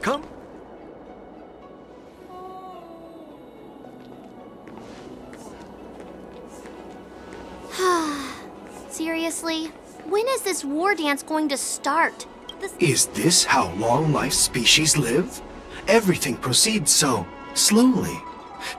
Come. Seriously? When is this war dance going to start? Is this how long life species live? Everything proceeds so slowly.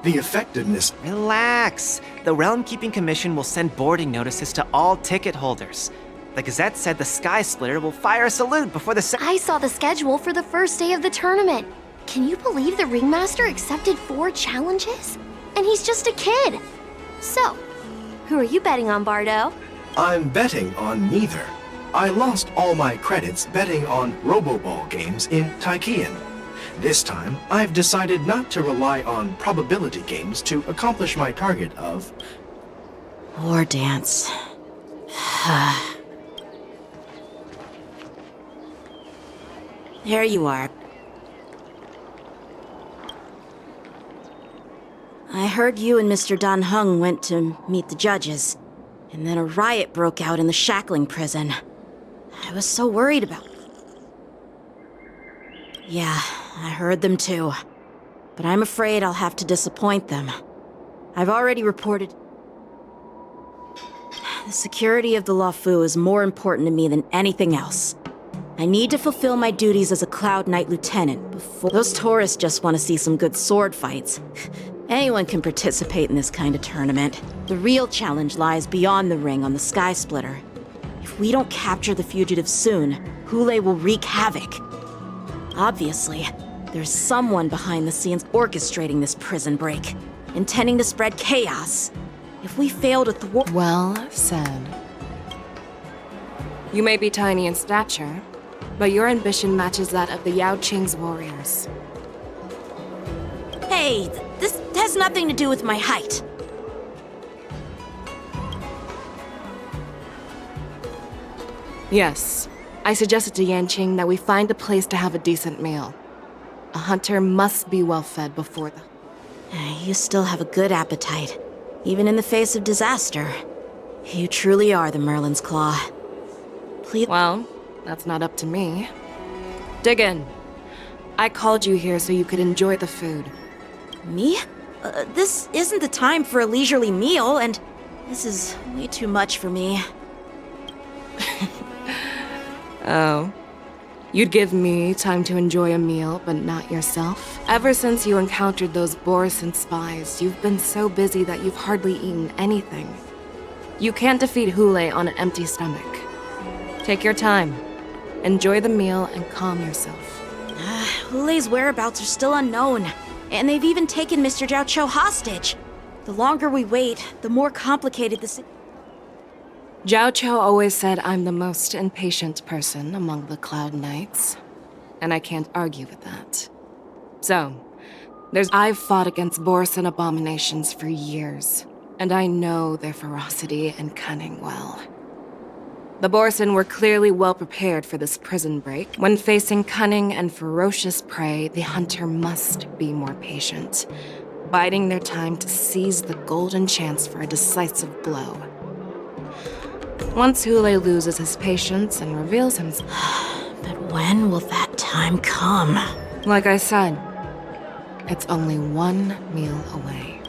The effectiveness... Relax. The Realm Keeping Commission will send boarding notices to all ticket holders. The Gazette said the Sky Splitter will fire a salute before the... I saw the schedule for the first day of the tournament. Can you believe the Ringmaster accepted 4 challenges? And he's just a kid. So, who are you betting on, Bardo? I'm betting on neither. I lost all my credits betting on Roboball games in Taikian. This time, I've decided not to rely on probability games to accomplish my target of... War dance. There you are. I heard you and Mr. Dan Heng went to meet the judges, and then a riot broke out in the shackling prison. I was so worried about... Yeah, I heard them too. But I'm afraid I'll have to disappoint them. I've already reported... The security of the Luofu is more important to me than anything else. I need to fulfill my duties as a Cloud Knight Lieutenant before... Those tourists just want to see some good sword fights. Anyone can participate in this kind of tournament. The real challenge lies beyond the ring on the Sky Splitter. If we don't capture the fugitives soon, Hule will wreak havoc. Obviously, there's someone behind the scenes orchestrating this prison break, intending to spread chaos. If we fail to thwart... Well said. You may be tiny in stature, but your ambition matches that of the Yao Qing's warriors. Hey, this has nothing to do with my height. Yes, I suggested to Yanqing that we find a place to have a decent meal. A hunter must be well fed before the... You still have a good appetite, even in the face of disaster. You truly are the Merlin's Claw. Please... Well, that's not up to me. Dig in. I called you here so you could enjoy the food. Me? This isn't the time for a leisurely meal, and this is way too much for me. Oh. You'd give me time to enjoy a meal, but not yourself? Ever since you encountered those Borison spies, you've been so busy that you've hardly eaten anything. You can't defeat Hule on an empty stomach. Take your time. Enjoy the meal and calm yourself. Hule's whereabouts are still unknown, and they've even taken Mr. Zhao Cho hostage. The longer we wait, the more complicated the Zhao Cho always said I'm the most impatient person among the Cloud Knights, and I can't argue with that. So, I've fought against Borison abominations for years, and I know their ferocity and cunning well. The Borison were clearly well prepared for this prison break. When facing cunning and ferocious prey, the hunter must be more patient, biding their time to seize the golden chance for a decisive blow. Once Hule loses his patience and reveals himself... But when will that time come? Like I said, it's only one meal away.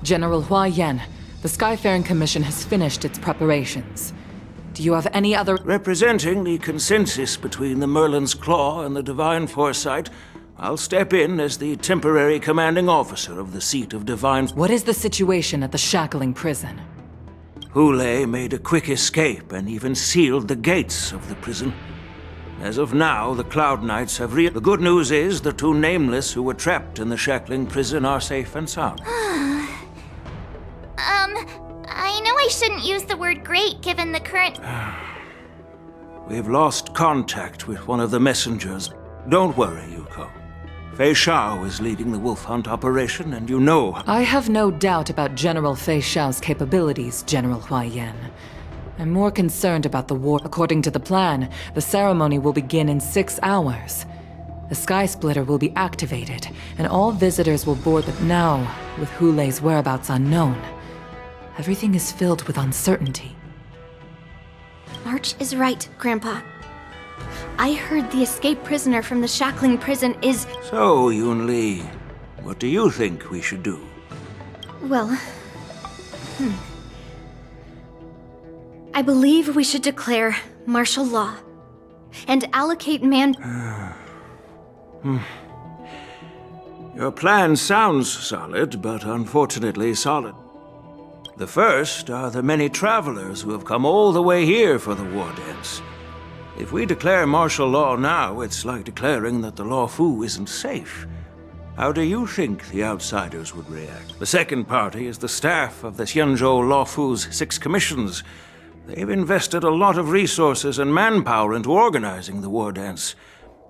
General Hua Yan, the Skyfaring Commission has finished its preparations. Do you have any other... Representing the consensus between the Merlin's Claw and the Divine Foresight, I'll step in as the temporary commanding officer of the seat of Divine... What is the situation at the shackling prison? Hule made a quick escape and even sealed the gates of the prison. As of now, the Cloud Knights have The good news is the 2 Nameless who were trapped in the shackling prison are safe and sound. I know I shouldn't use the word great given the current... We've lost contact with one of the messengers. Don't worry, Yuko. Fei Shao is leading the wolf hunt operation, and you know... I have no doubt about General Fei Shao's capabilities, General Hua Yan. I'm more concerned about the war. According to the plan, the ceremony will begin in 6 hours. The Sky Splitter will be activated, and all visitors will board the... Now, with Hulei's whereabouts unknown, everything is filled with uncertainty. March is right, Grandpa. I heard the escaped prisoner from the Shackling prison is... So, Yun-Li, what do you think we should do? Well... I believe we should declare martial law and allocate Your plan sounds solid, but unfortunately solid. The first are the many travelers who have come all the way here for the war dance. If we declare martial law now, it's like declaring that the Law Fu isn't safe. How do you think the outsiders would react? The second party is the staff of the Xianzhou Law Fu's 6 commissions. They've invested a lot of resources and manpower into organizing the war dance.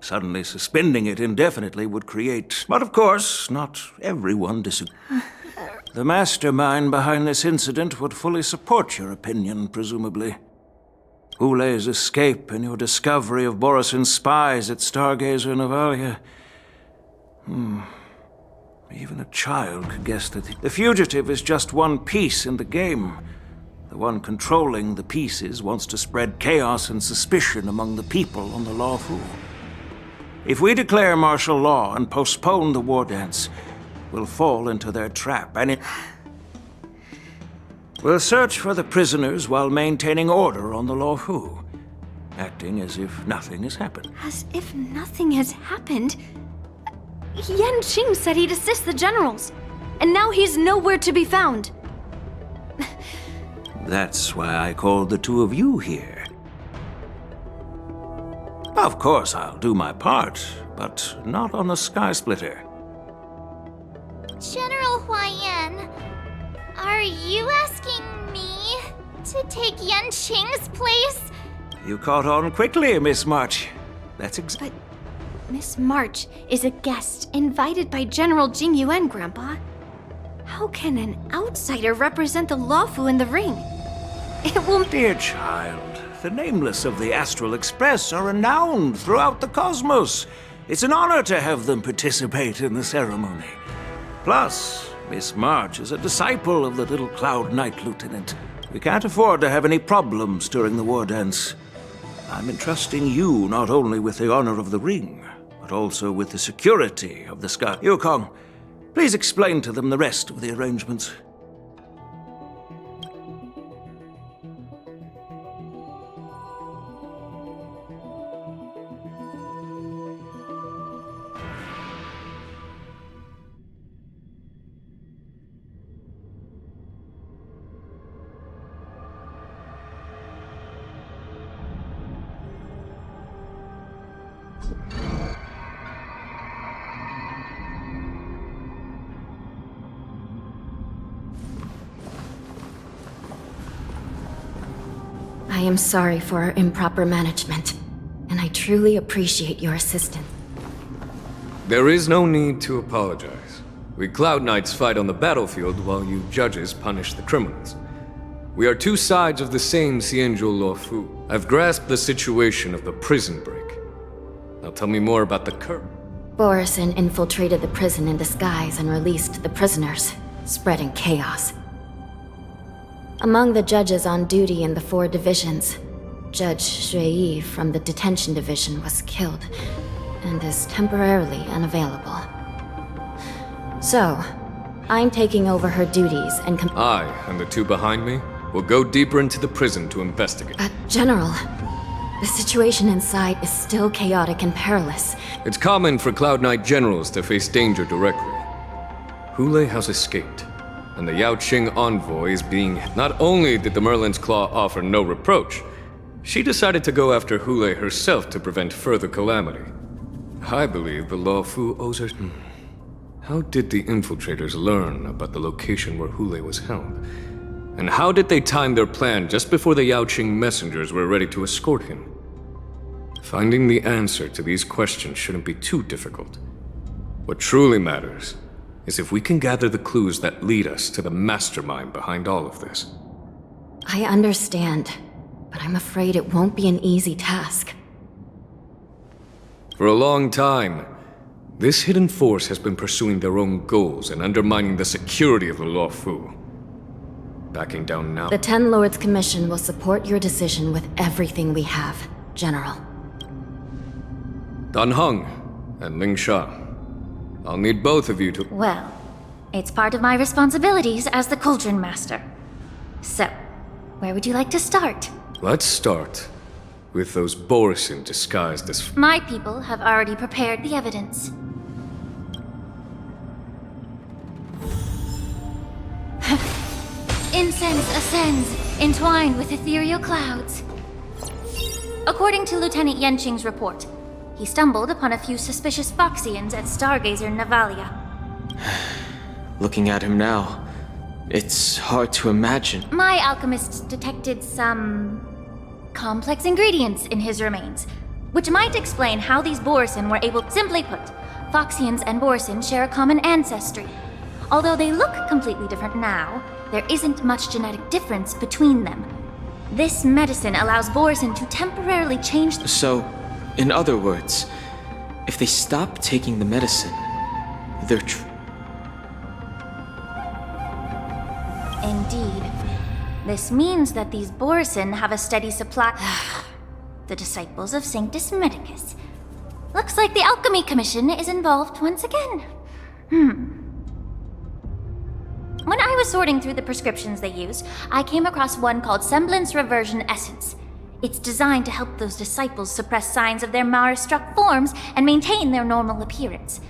Suddenly suspending it indefinitely would create... But of course, not everyone disagrees. The mastermind behind this incident would fully support your opinion, presumably. Hulei's escape and your discovery of Borisin's spies at Stargazer Navalia. Even a child could guess that the fugitive is just one piece in the game. The one controlling the pieces wants to spread chaos and suspicion among the people on the Law Fu. If we declare martial law and postpone the war dance, we'll fall into their trap, and we'll search for the prisoners while maintaining order on the Law Fu, acting as if nothing has happened. As if nothing has happened? Yan Qing said he'd assist the generals, and now he's nowhere to be found. That's why I called the two of you here. Of course, I'll do my part, but not on the Sky Splitter. General Huaiyan, are you asking me to take Yan Qing's place? You caught on quickly, Miss March. That's But Miss March is a guest invited by General Jing Yuan, Grandpa. How can an outsider represent the Law Fu in the ring? It will... Dear child, the Nameless of the Astral Express are renowned throughout the cosmos. It's an honor to have them participate in the ceremony. Plus, Miss March is a disciple of the little Cloud Knight Lieutenant. We can't afford to have any problems during the war dance. I'm entrusting you not only with the honor of the ring, but also with the security of the Sky. Yukong, please explain to them the rest of the arrangements. I am sorry for our improper management, and I truly appreciate your assistance. There is no need to apologize. We Cloud Knights fight on the battlefield while you judges punish the criminals. We are two sides of the same Xianzhou Law Fu. I've grasped the situation of the prison break. Now tell me more about the current. Borisin infiltrated the prison in disguise and released the prisoners, spreading chaos. Among the judges on duty in the 4 divisions, Judge Shui from the detention division was killed and is temporarily unavailable. So, I'm taking over her duties and I and the two behind me will go deeper into the prison to investigate. General, the situation inside is still chaotic and perilous. It's common for Cloud Knight generals to face danger directly. Hulei has escaped, and the Yao Qing envoy is being... Not only did the Merlin's Claw offer no reproach, she decided to go after Hulei herself to prevent further calamity. I believe the Law Fu owes her... How did the infiltrators learn about the location where Hulei was held? And how did they time their plan just before the Yao Qing messengers were ready to escort him? Finding the answer to these questions shouldn't be too difficult. What truly matters is if we can gather the clues that lead us to the mastermind behind all of this. I understand, but I'm afraid it won't be an easy task. For a long time, This hidden force has been pursuing their own goals and undermining the security of the Luofu. Backing down now. The Ten Lords Commission will support your decision with everything we have, General. Dan Heng and Ling Sha. I'll need both of you to... Well, it's part of my responsibilities as the Cauldron Master. So, where would you like to start? Let's start with those Borisin disguised as... My people have already prepared the evidence. Incense ascends, entwined with ethereal clouds. According to Lieutenant Yenqing's report, he stumbled upon a few suspicious Foxians at Stargazer Navalia. Looking at him now, it's hard to imagine. My alchemists detected some complex ingredients in his remains, which might explain how these Borisin were able. Simply put, Foxians and Borisin share a common ancestry. Although they look completely different now, there isn't much genetic difference between them. This medicine allows Borisin to temporarily change. So, in other words, if they stop taking the medicine, they're Indeed. This means that these Borisin have a steady supply. The disciples of Sanctus Medicus. Looks like the Alchemy Commission is involved once again. When I was sorting through the prescriptions they use, I came across one called Semblance Reversion Essence. It's designed to help those disciples suppress signs of their Mara-struck forms and maintain their normal appearance.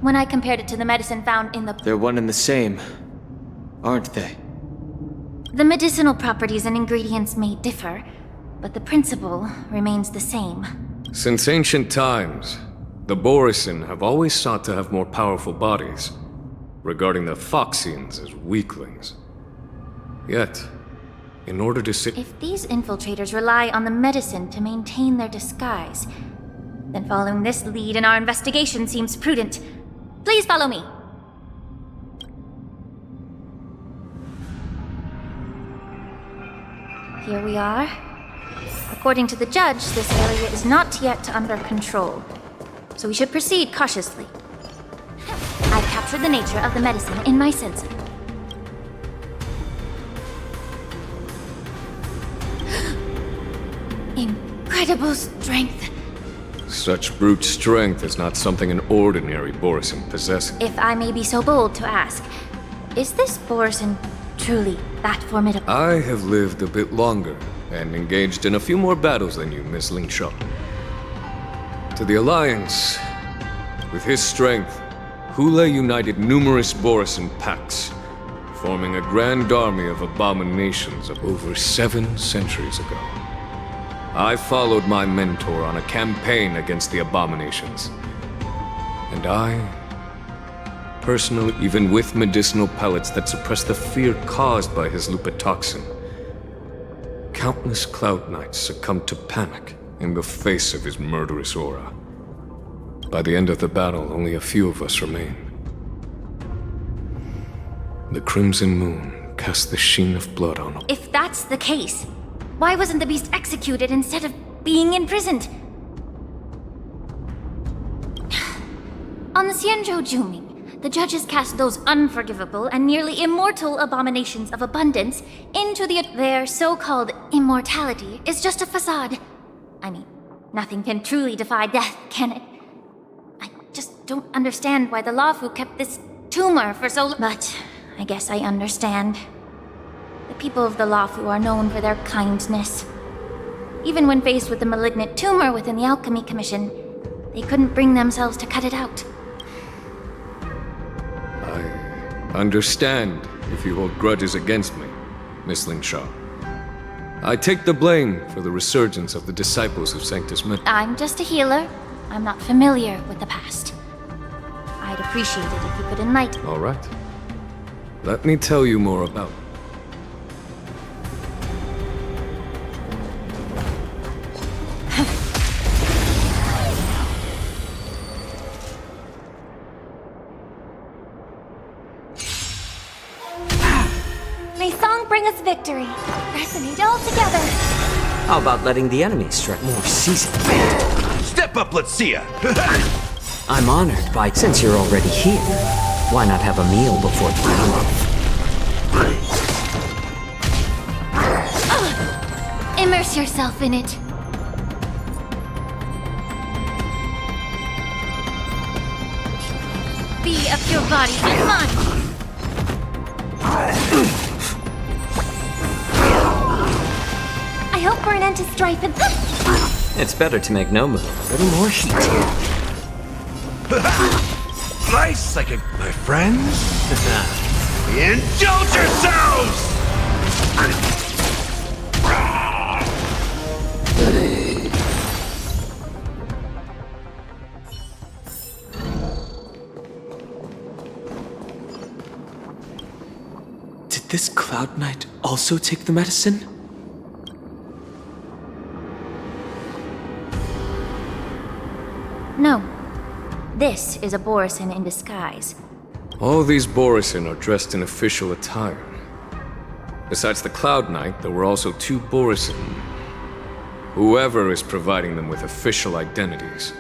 When I compared it to the medicine found in the... They're one and the same, aren't they? The medicinal properties and ingredients may differ, but the principle remains the same. Since ancient times, the Borisin have always sought to have more powerful bodies, regarding the Foxians as weaklings. Yet, in order to sit... If these infiltrators rely on the medicine to maintain their disguise, then following this lead in our investigation seems prudent. Please follow me. Here we are. According to the judge, this area is not yet under control, so we should proceed cautiously. I've captured the nature of the medicine in my sensor. Incredible strength. Such brute strength is not something an ordinary Borisin possesses. If I may be so bold to ask, is this Borisin truly that formidable? I have lived a bit longer and engaged in a few more battles than you, Miss Ling Sha. To the Alliance, with his strength, Hule united numerous Borisin pacts, forming a grand army of abominations of over 7 centuries ago. I followed my mentor on a campaign against the abominations. And I, personally, even with medicinal pellets that suppress the fear caused by his lupitoxin, countless Cloud Knights succumbed to panic in the face of his murderous aura. By the end of the battle, only a few of us remained. The Crimson Moon cast the sheen of blood on all. If that's the case, why wasn't the beast executed instead of being imprisoned? On the Xianzhou Juming, the judges cast those unforgivable and nearly immortal abominations of abundance into their so-called immortality is just a facade. I mean, nothing can truly defy death, can it? I just don't understand why the Luofu kept this tumor for so long. But I guess I understand. The people of the Luofu are known for their kindness. Even when faced with the malignant tumor within the Alchemy Commission, they couldn't bring themselves to cut it out. I understand if you hold grudges against me, Miss Ling Sha. I take the blame for the resurgence of the disciples of Sanctus Medicus. I'm just a healer. I'm not familiar with the past. I'd appreciate it if you could enlighten. All right. Let me tell you more about it. May song bring us victory. Resonate all together. How about letting the enemy strike more seasoned? Step up, let's see ya! I'm honored by... Since you're already here, why not have a meal before the meal? Immerse yourself in it. Be of your body and mind. I hope for an end to strife and... It's better to make no move. A little more heat here. Nice psychic, my friends. Indulge yourselves! Did this Cloud Knight also take the medicine? No. This is a Borisin in disguise. All these Borisin are dressed in official attire. Besides the Cloud Knight, there were also 2 Borisin. Whoever is providing them with official identities.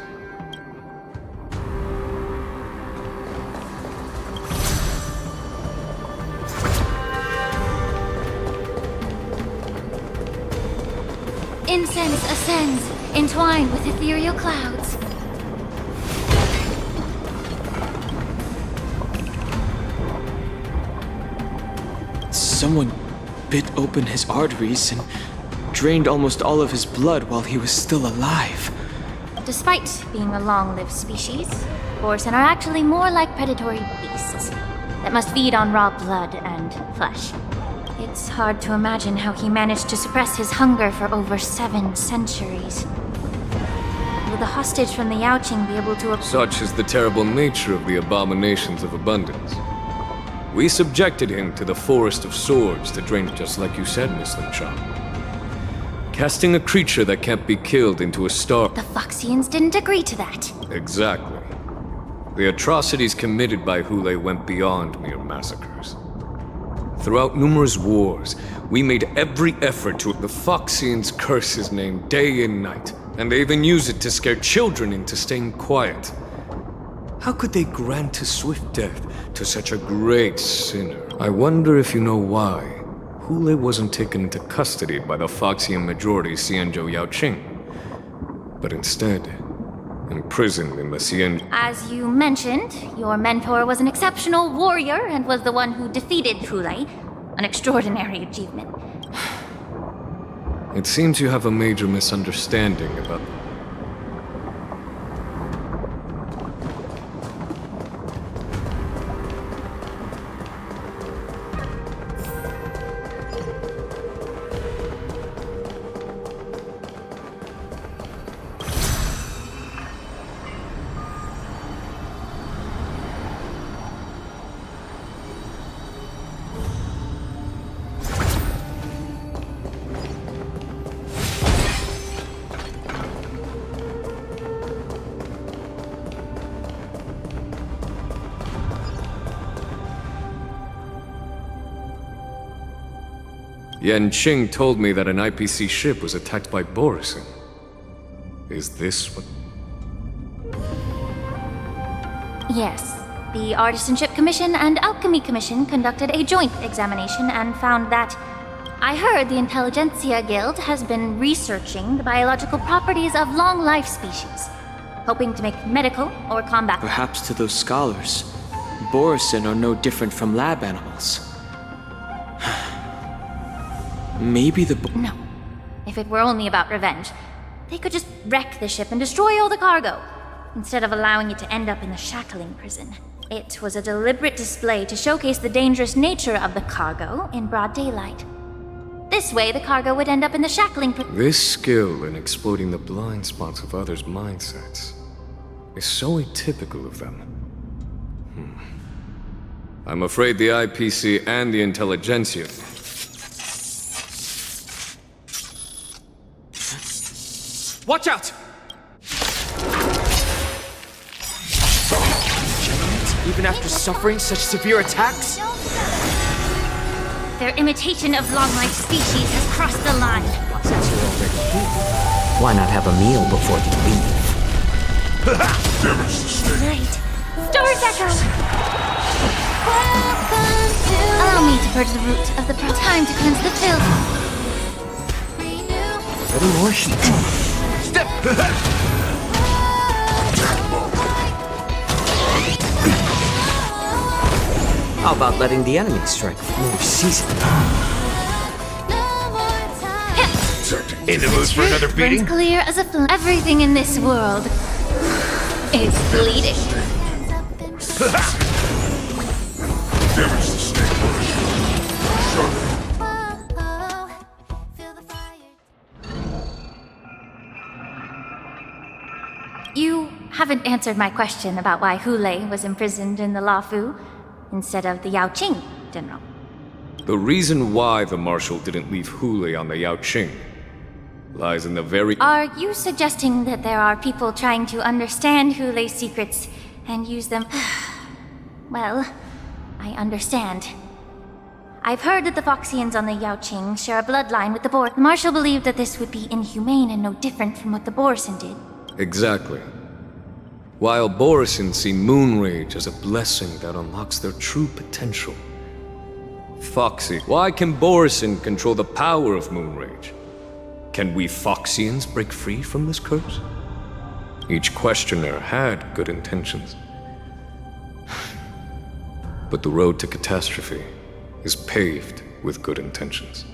Incense ascends, entwined with ethereal clouds. Someone bit open his arteries and drained almost all of his blood while he was still alive. Despite being a long-lived species, Borisin are actually more like predatory beasts that must feed on raw blood and flesh. It's hard to imagine how he managed to suppress his hunger for over 7 centuries. Will the hostage from the Yaoqing be able to... Such is the terrible nature of the abominations of abundance. We subjected him to the Forest of Swords to drain, just like you said, Miss Limshaw. Casting a creature that can't be killed into a star... The Foxians didn't agree to that. Exactly. The atrocities committed by Hule went beyond mere massacres. Throughout numerous wars, we made every effort to... The Foxians curse his name day and night, and they even use it to scare children into staying quiet. How could they grant a swift death to such a great sinner? I wonder if you know why Hule wasn't taken into custody by the Foxian majority Xianzhou Yaoqing, but instead imprisoned in the Xian... As you mentioned, your mentor was an exceptional warrior and was the one who defeated Hule, an extraordinary achievement. It seems you have a major misunderstanding about... Yanqing told me that an IPC ship was attacked by Borisin. Is this what... Yes. The Artisanship Commission and Alchemy Commission conducted a joint examination and found that... I heard the Intelligentsia Guild has been researching the biological properties of long-life species, hoping to make medical or combat... Perhaps to those scholars, Borisin are no different from lab animals. Maybe the... No. If it were only about revenge, they could just wreck the ship and destroy all the cargo, instead of allowing it to end up in the shackling prison. It was a deliberate display to showcase the dangerous nature of the cargo in broad daylight. This way, the cargo would end up in the shackling prison. This skill in exploiting the blind spots of others' mindsets is so atypical of them. I'm afraid the IPC and the Intelligentsia... Watch out! Even after suffering such severe attacks? Their imitation of long-life species has crossed the line. Since you're already here, why not have a meal before you leave? Right. Store's echo! Allow me to purge the root of the time to cleanse the filth. Any more heat? Step! How about letting the enemy strike more seasoned? In the mood for another beating? Burns clear as a flame. Everything in this world is bleeding. You haven't answered my question about why Hule was imprisoned in the Lafu instead of the Yaoqing, General. The reason why the Marshal didn't leave Hule on the Yaoqing lies in the very... Are you suggesting that there are people trying to understand Hule's secrets and use them? Well, I understand. I've heard that the Foxians on the Yaoqing share a bloodline with the Boar. The Marshal believed that this would be inhumane and no different from what the Borison did. Exactly. While Borison see Moonrage as a blessing that unlocks their true potential. Foxy, why can Borison control the power of Moonrage? Can we Foxians break free from this curse? Each questioner had good intentions. But the road to catastrophe is paved with good intentions.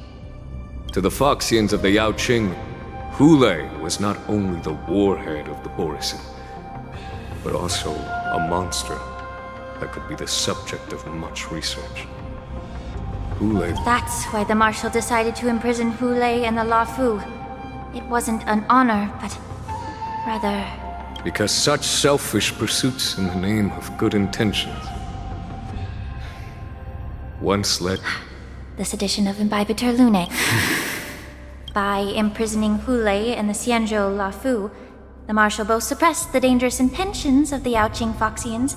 To the Foxians of the Yaoqing, Hule was not only the warhead of the Borison, but also a monster that could be the subject of much research. Hule... That's why the Marshal decided to imprison Hule and the Lafu. It wasn't an honor, but rather... Because such selfish pursuits in the name of good intentions once led... the sedition of Imbibitor Lune. By imprisoning Hule and the Xianzhou Lafu, the Marshal both suppressed the dangerous intentions of the Yaoqing Foxians,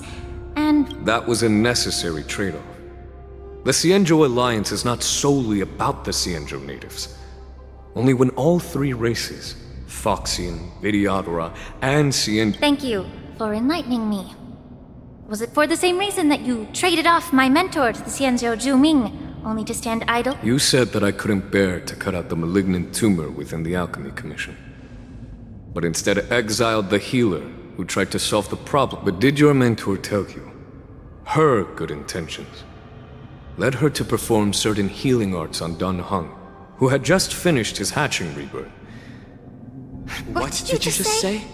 and... That was a necessary trade-off. The Xianzhou alliance is not solely about the Xianzhou natives. Only when all three races, Foxian, Vidyadhara, and Xianzhou... Thank you for enlightening me. Was it for the same reason that you traded off my mentor to the Xianzhou Zhuming, only to stand idle? You said that I couldn't bear to cut out the malignant tumor within the Alchemy Commission. But instead exiled the healer who tried to solve the problem. But did your mentor tell you her good intentions led her to perform certain healing arts on Dan Heng, who had just finished his hatching rebirth? What did you just say?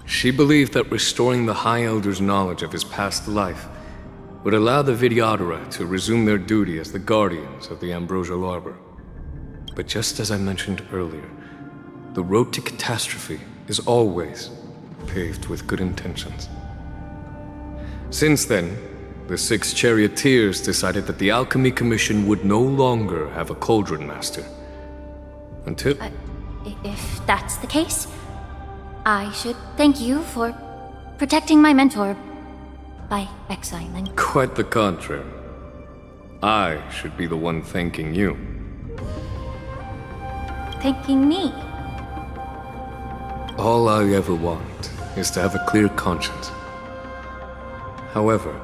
She believed that restoring the High Elder's knowledge of his past life would allow the Vidyadhara to resume their duty as the guardians of the Ambrosial Arbor. But just as I mentioned earlier, the road to catastrophe is always paved with good intentions. Since then, the 6 charioteers decided that the Alchemy Commission would no longer have a cauldron master. Until... If that's the case, I should thank you for protecting my mentor by exiling. Quite the contrary. I should be the one thanking you. Thanking me? All I ever want is to have a clear conscience. However,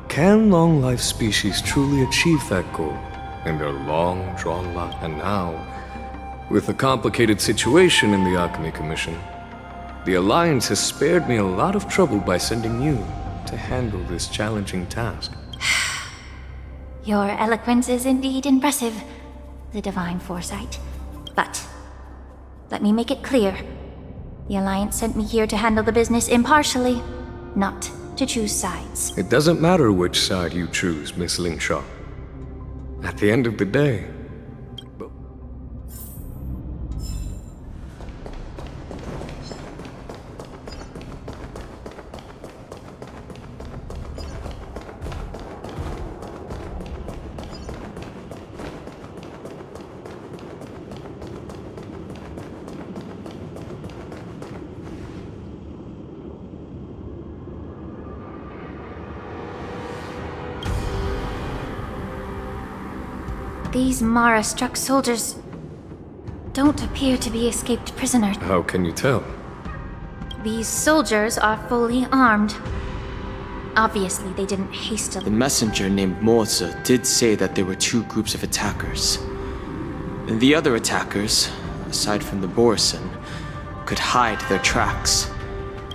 can long-life species truly achieve that goal in their long-drawn life? And now, with the complicated situation in the Alchemy Commission, the Alliance has spared me a lot of trouble by sending you to handle this challenging task. Your eloquence is indeed impressive, the divine foresight. But let me make it clear. The Alliance sent me here to handle the business impartially, not to choose sides. It doesn't matter which side you choose, Miss Lingshaw. At the end of the day... These Mara-struck soldiers don't appear to be escaped prisoners. How can you tell? These soldiers are fully armed. Obviously, they didn't hastily. The messenger named Moza did say that there were two groups of attackers. And the other attackers, aside from the Borison, could hide their tracks.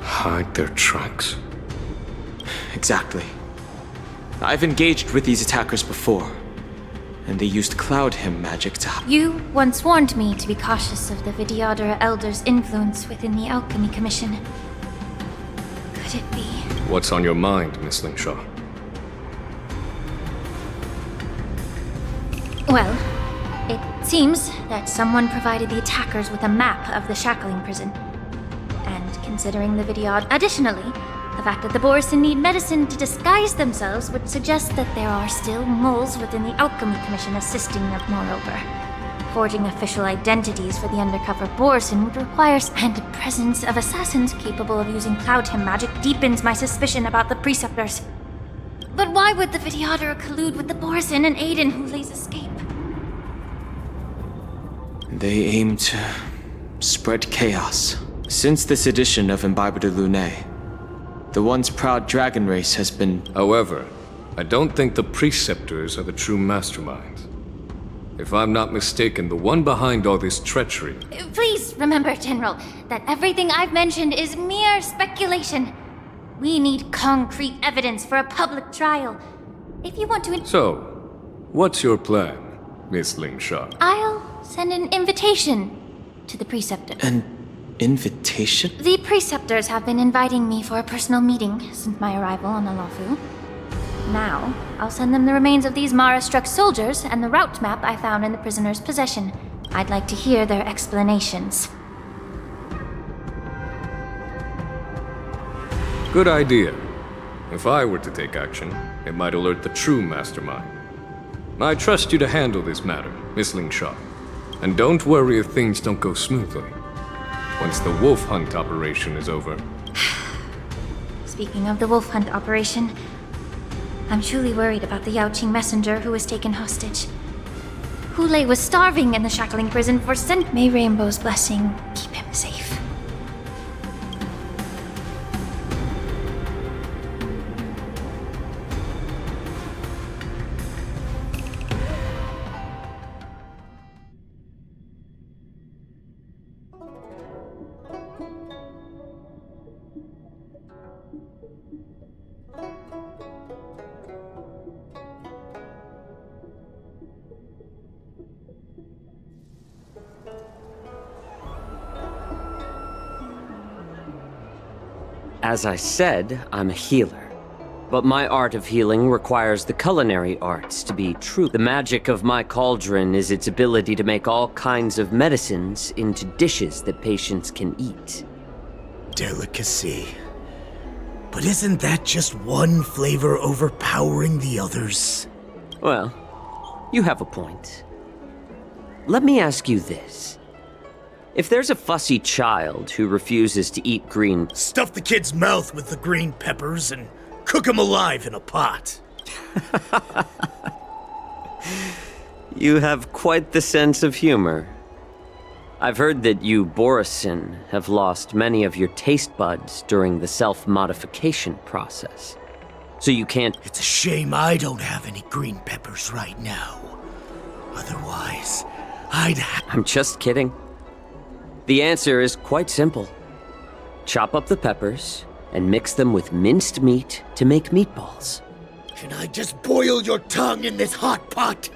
Hide their tracks? Exactly. I've engaged with these attackers before, and they used Cloud Hymn magic to You once warned me to be cautious of the Vidyadhara Elder's influence within the Alchemy Commission. Could it be? What's on your mind, Miss Lingshaw? Well, it seems that someone provided the attackers with a map of the shackling prison. And considering the Vidyadhara... Additionally, the fact that the Borison need medicine to disguise themselves would suggest that there are still moles within the Alchemy Commission assisting them, moreover. Forging official identities for the undercover Borison would require and the presence of assassins capable of using Cloud Hymn magic deepens my suspicion about the Preceptors. But why would the Vidyadhara collude with the Borison and aid in Hulei's escape? They aim to spread chaos. Since this edition of Imbibe de Lune, the once proud dragon race has been... However, I don't think the Preceptors are the true masterminds. If I'm not mistaken, the one behind all this treachery... Please remember, General, that everything I've mentioned is mere speculation. We need concrete evidence for a public trial. If you want to... So, what's your plan, Miss Lingshaw? I'll send an invitation to the Preceptors. An invitation? The Preceptors have been inviting me for a personal meeting since my arrival on the Lafu. Now, I'll send them the remains of these Mara-struck soldiers and the route map I found in the prisoner's possession. I'd like to hear their explanations. Good idea. If I were to take action, it might alert the true mastermind. I trust you to handle this matter, Miss Lingshaw. And don't worry if things don't go smoothly. Once the wolf hunt operation is over. Speaking of the wolf hunt operation, I'm truly worried about the Yaoqing messenger who was taken hostage. Hulei was starving in the shackling prison for cent. May Rainbow's blessing keep him safe. As I said, I'm a healer. But my art of healing requires the culinary arts to be true. The magic of my cauldron is its ability to make all kinds of medicines into dishes that patients can eat. Delicacy. But isn't that just one flavor overpowering the others? Well, you have a point. Let me ask you this. If there's a fussy child who refuses to eat green... Stuff the kid's mouth with the green peppers and cook him alive in a pot. You have quite the sense of humor. I've heard that you, Borison, have lost many of your taste buds during the self-modification process. So you can't... It's a shame I don't have any green peppers right now. Otherwise, I'm just kidding. The answer is quite simple. Chop up the peppers and mix them with minced meat to make meatballs. Can I just boil your tongue in this hot pot?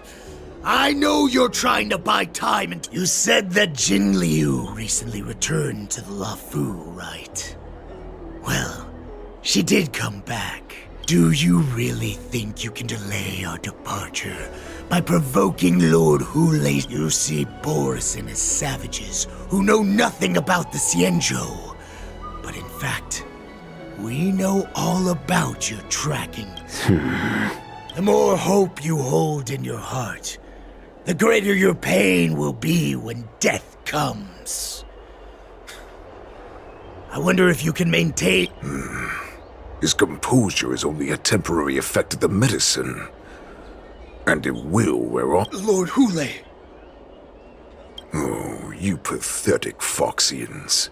I know you're trying to buy time and you said that Jin Liu recently returned to the Lafu, right? Well, she did come back. Do you really think you can delay our departure by provoking Lord Hulei? You see Borison as savages who know nothing about the Xianzhou. But in fact, we know all about your tracking. The more hope you hold in your heart, the greater your pain will be when death comes. I wonder if you can maintain... His composure is only a temporary effect of the medicine. And it will wear off. Lord Hulei! Oh, you pathetic Foxians.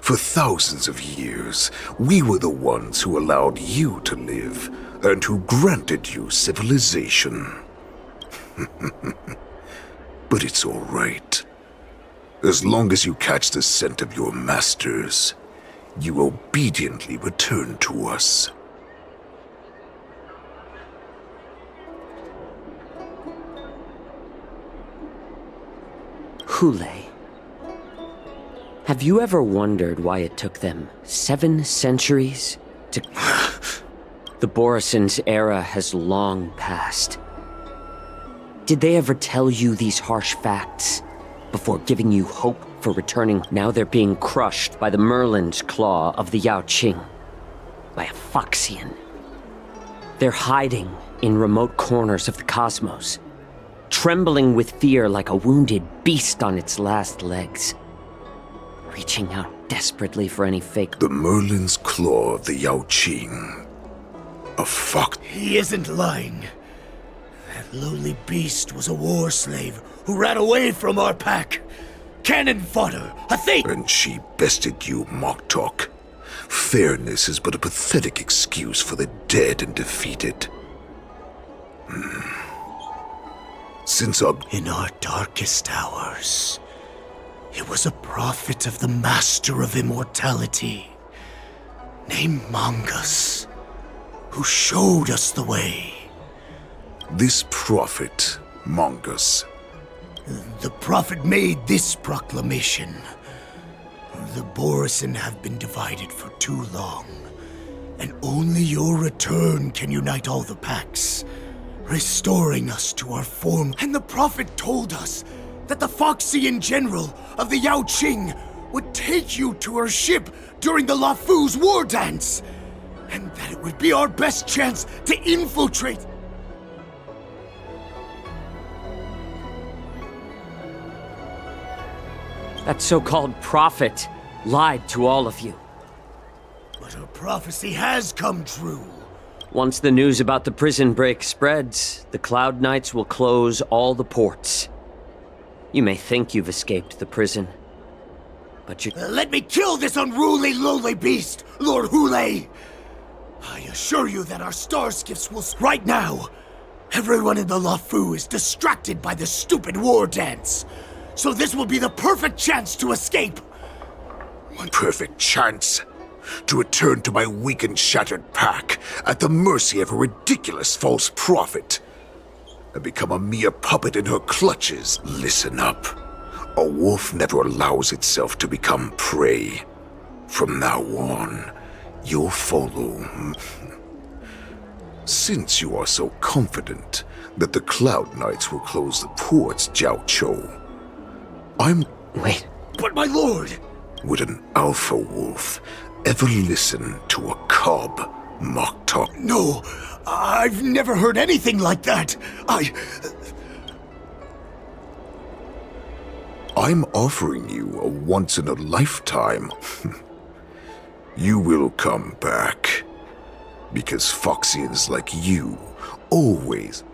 For thousands of years, we were the ones who allowed you to live, and who granted you civilization. But it's all right. As long as you catch the scent of your masters, you obediently return to us. Hule, have you ever wondered why it took them 7 centuries to... The Borison's era has long passed. Did they ever tell you these harsh facts before giving you hope for returning? Now they're being crushed by the Merlin's claw of the Yao Qing, by a Foxian. They're hiding in remote corners of the cosmos, trembling with fear like a wounded beast on its last legs, reaching out desperately for any fake... The Merlin's claw of the Yao Qing. A fox. He isn't lying. That lowly beast was a war slave who ran away from our pack. Cannon fodder, a thief! And she bested you, Moktok. Fairness is but a pathetic excuse for the dead and defeated. Since in our darkest hours, it was a prophet of the Master of Immortality, named Mongus, who showed us the way. This prophet, Mongus. The prophet made this proclamation. The Borison have been divided for too long, and only your return can unite all the packs, restoring us to our form. And the prophet told us that the Foxian general of the Yao Qing would take you to her ship during the Lafu's war dance, and that it would be our best chance to infiltrate. That so-called prophet lied to all of you. But her prophecy has come true. Once the news about the prison break spreads, the Cloud Knights will close all the ports. You may think you've escaped the prison, but you... Let me kill this unruly, lowly beast, Lord Hule! I assure you that our star skiffs will... Right now, everyone in the Lafu is distracted by the stupid war dance. So this will be the perfect chance to escape. One perfect chance to return to my weak and shattered pack at the mercy of a ridiculous false prophet and become a mere puppet in her clutches. Listen up. A wolf never allows itself to become prey. From now on, you'll follow. Since you are so confident that the Cloud Knights will close the ports, Jiao Chou, Wait. But my lord! Would an alpha wolf ever listen to a cub, Moktok? No, I've never heard anything like that. I'm offering you a once-in-a-lifetime. You will come back. Because Foxians like you always...